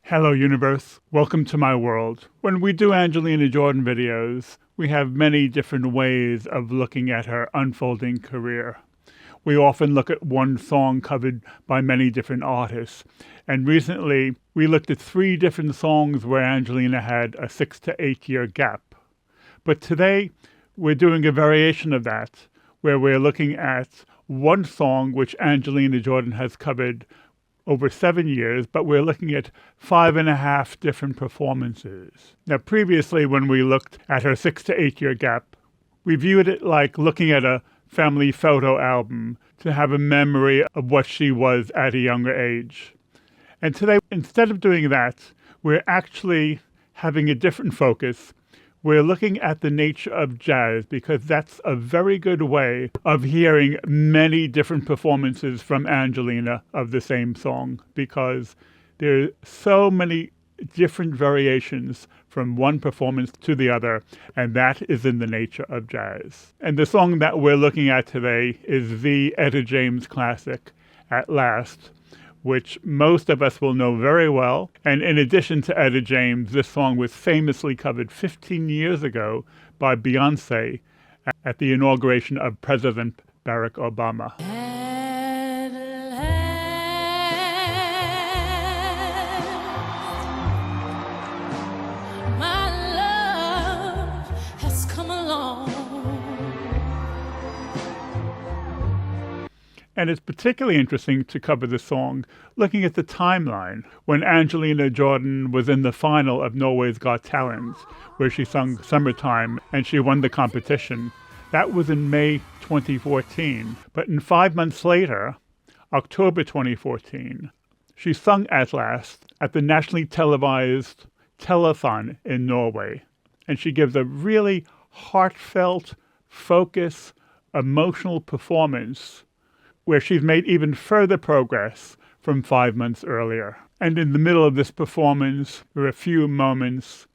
Hello, universe. Welcome to my world. When we do Angelina Jordan videos, we have many different ways of looking at her unfolding career. We often look at one song covered by many different artists. And recently, we looked at 3 different songs where Angelina had a 6 to 8 year gap. But today, we're doing a variation of that, where we're looking at one song which Angelina Jordan has covered over 7 years, but we're looking at 5.5 different performances. Now, previously, when we looked at her 6 to 8 year gap, we viewed it like looking at a family photo album to have a memory of what she was at a younger age. And today, instead of doing that, we're actually having a different focus. We're looking at the nature of jazz because that's a very good way of hearing many different performances from Angelina of the same song, because there are so many different variations from one performance to the other, and that is in the nature of jazz. And the song that we're looking at today is the Etta James classic, At Last, which most of us will know very well. And in addition to Etta James, this song was famously covered 15 years ago by Beyoncé at the inauguration of President Barack Obama. At last, my love has come along. And it's particularly interesting to cover the song looking at the timeline when Angelina Jordan was in the final of Norway's Got Talent, where she sung Summertime and she won the competition. That was in May 2014. But in 5 months later, October 2014, she sung At Last at the nationally televised telethon in Norway. And she gives a really heartfelt, focused, emotional performance where she's made even further progress from 5 months earlier. And in the middle of this performance, there are a few moments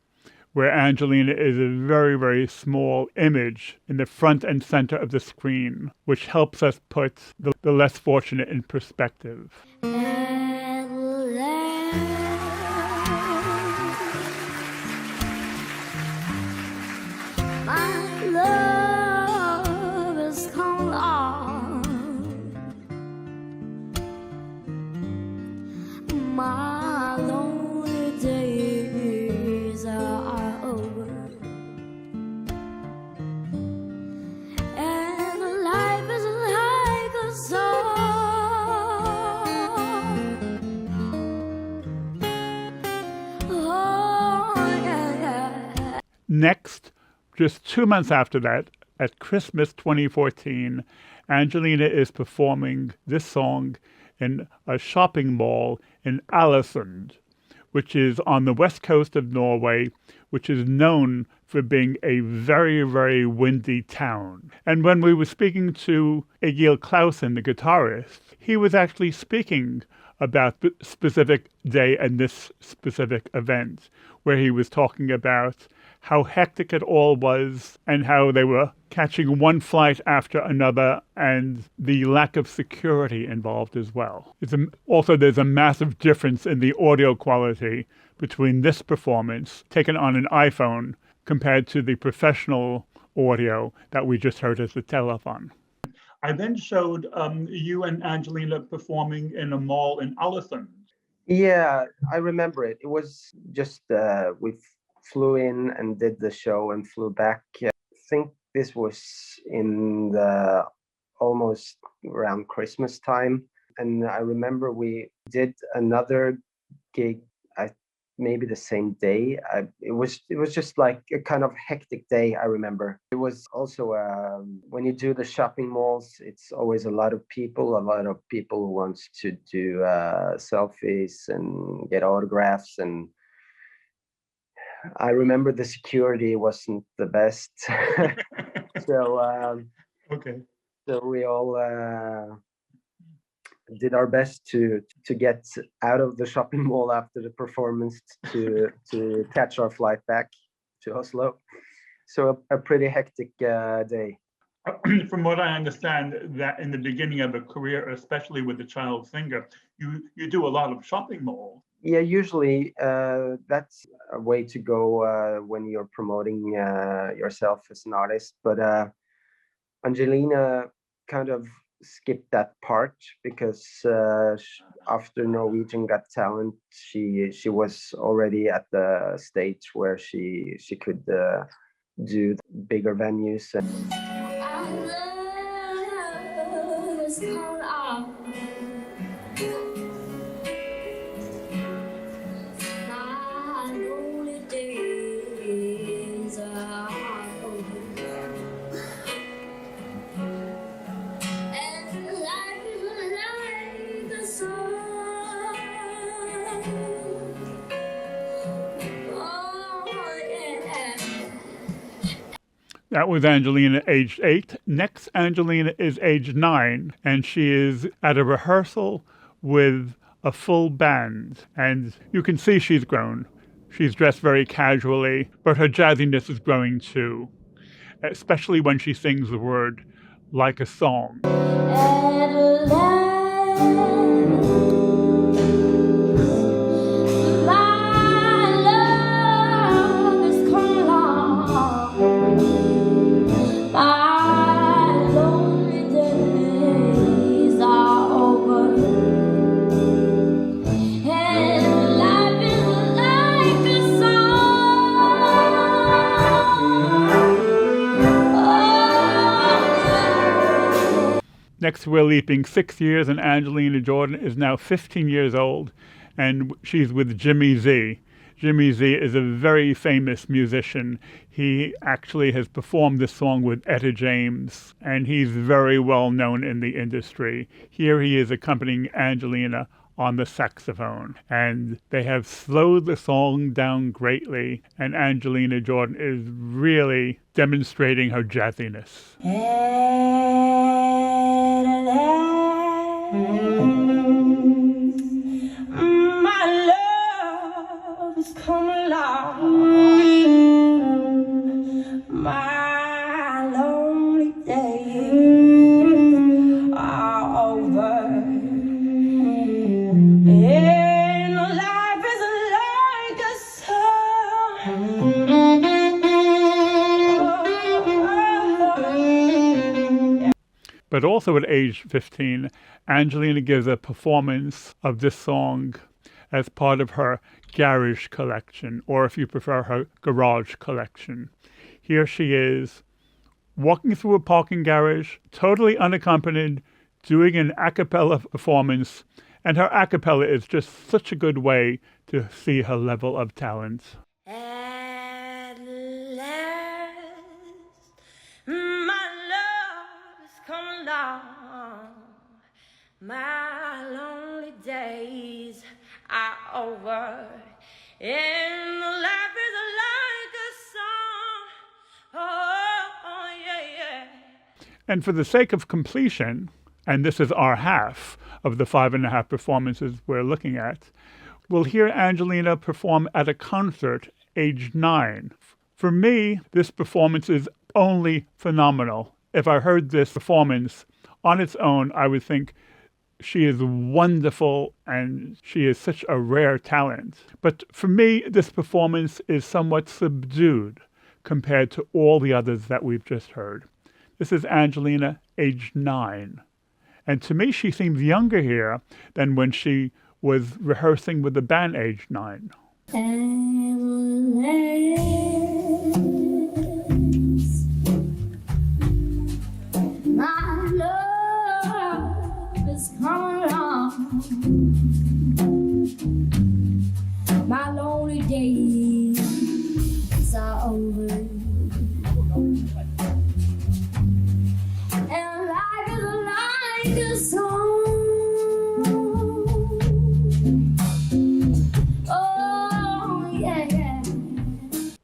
where Angelina is a very, very small image in the front and center of the screen, which helps us put the less fortunate in perspective. At last, my love has come along. My lonely days are over, and life is like a song. Oh, yeah. Next, just 2 months after that, at Christmas 2014, Angelina is performing this song in a shopping mall in Alesund, which is on the west coast of Norway, which is known for being a very, very windy town. And when we were speaking to Egil Clausen, the guitarist, he was actually speaking about the specific day and this specific event, where he was talking about how hectic it all was and how they were catching one flight after another and the lack of security involved as well. Also, there's a massive difference in the audio quality between this performance taken on an iPhone compared to the professional audio that we just heard at the telethon. I then showed you and Angelina performing in a mall in Alesund. Yeah, I remember it. It was just we flew in and did the show and flew back. I think this was in the almost around Christmas time. And I remember we did another gig, maybe the same day. It was just like a kind of hectic day. I remember it was also when you do the shopping malls, it's always a lot of people who wants to do selfies and get autographs. And I remember the security wasn't the best. So Okay. so we all did our best to get out of the shopping mall after the performance to catch our flight back to Oslo. So a pretty hectic day. From what I understand, that in the beginning of a career, especially with the child singer, you do a lot of shopping malls. Yeah, usually that's a way to go when you're promoting yourself as an artist. But Angelina kind of skipped that part because after Norwegian Got Talent, she was already at the stage where she could do bigger venues. That was Angelina, aged 8. Next, Angelina is aged 9, and she is at a rehearsal with a full band. And you can see she's grown. She's dressed very casually, but her jazziness is growing too, especially when she sings the word like a song. Next, we're leaping 6 years, and Angelina Jordan is now 15 years old, and she's with Jimmy Z. Jimmy Z is a very famous musician. He actually has performed this song with Etta James, and he's very well known in the industry. Here he is accompanying Angelina on the saxophone, and they have slowed the song down greatly, and Angelina Jordan is really demonstrating her jazziness. My love has come along. My lonely days are over. And life is like a song. But also at age 15, Angelina gives a performance of this song as part of her Garage collection, or if you prefer, her Garage collection. Here she is, walking through a parking garage, totally unaccompanied, doing an a cappella performance, and her a cappella is just such a good way to see her level of talent. At last, my love has come along. My lonely days are over, and life is like a song. Oh, yeah, yeah. And for the sake of completion, and this is our half of the 5.5 performances we're looking at, we'll hear Angelina perform at a concert aged 9. For me, this performance is only phenomenal. If I heard this performance on its own, I would think she is wonderful and she is such a rare talent. But for me, this performance is somewhat subdued compared to all the others that we've just heard. This is Angelina, aged 9. And to me, she seems younger here than when she was rehearsing with the band aged 9. My love is coming on. My lonely days are over. And life is like a song. Oh, yeah, yeah.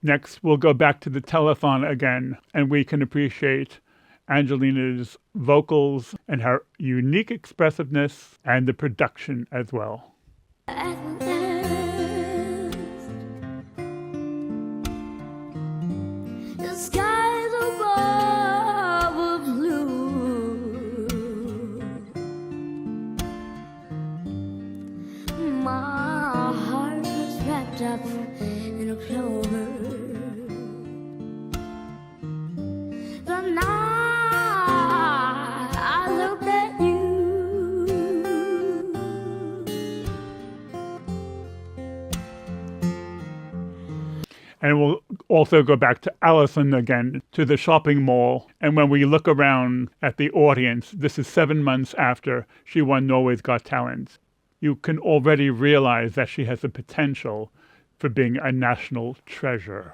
Next, we'll go back to the telethon again, and we can appreciate Angelina's vocals and her unique expressiveness and the production as well. At last, the skies above are blue. My heart wrapped up in a clover. The night I looked at you. And we'll also go back to Allison again, to the shopping mall. And when we look around at the audience, this is 7 months after she won Norway's Got Talent. You can already realize that she has the potential for being a national treasure.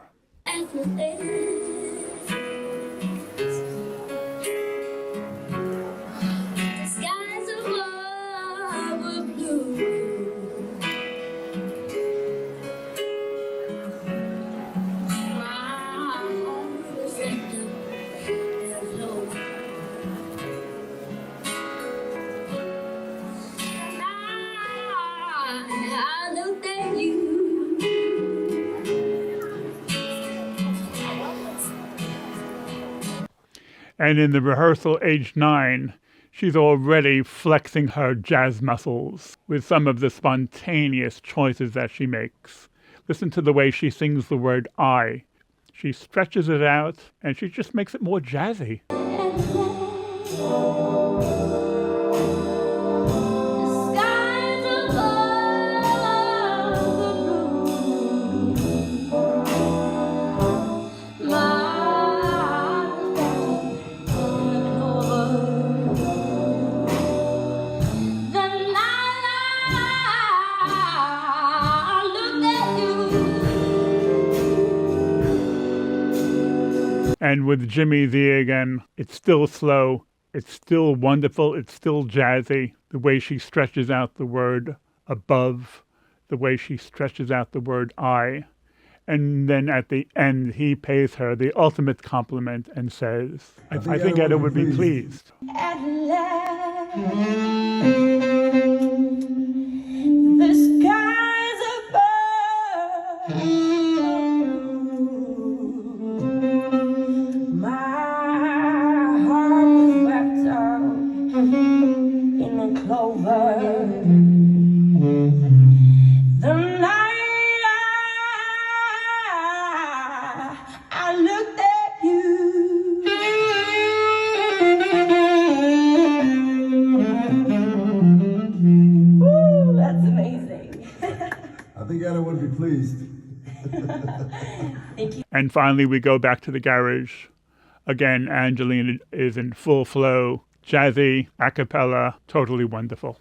And in the rehearsal, age 9, she's already flexing her jazz muscles with some of the spontaneous choices that she makes. Listen to the way she sings the word I. She stretches it out, and she just makes it more jazzy. And with Jimmy Z again, it's still slow, it's still wonderful, it's still jazzy. The way she stretches out the word above, the way she stretches out the word I. And then at the end, he pays her the ultimate compliment and says, I think Etta would be pleased. At last, the skies above. The night I looked at you. Ooh, that's amazing. I think Etta would be pleased. Thank you. And finally, we go back to the garage. Again, Angelina is in full flow, jazzy, a cappella, totally wonderful.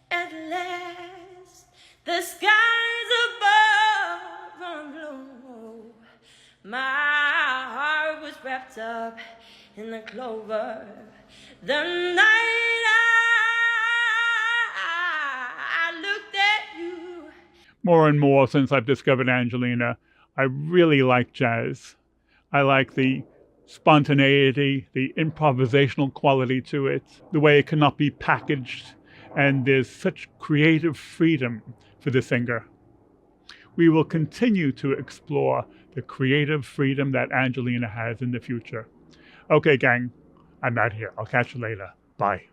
At last, the skies above are blue. My heart was wrapped up in the clover. The night I looked at you. More and more since I've discovered Angelina, I really like jazz. I like the spontaneity, the improvisational quality to it, the way it cannot be packaged, and there's such creative freedom for the singer. We will continue to explore the creative freedom that Angelina has in the future. Okay, gang, I'm out here. I'll catch you later. Bye.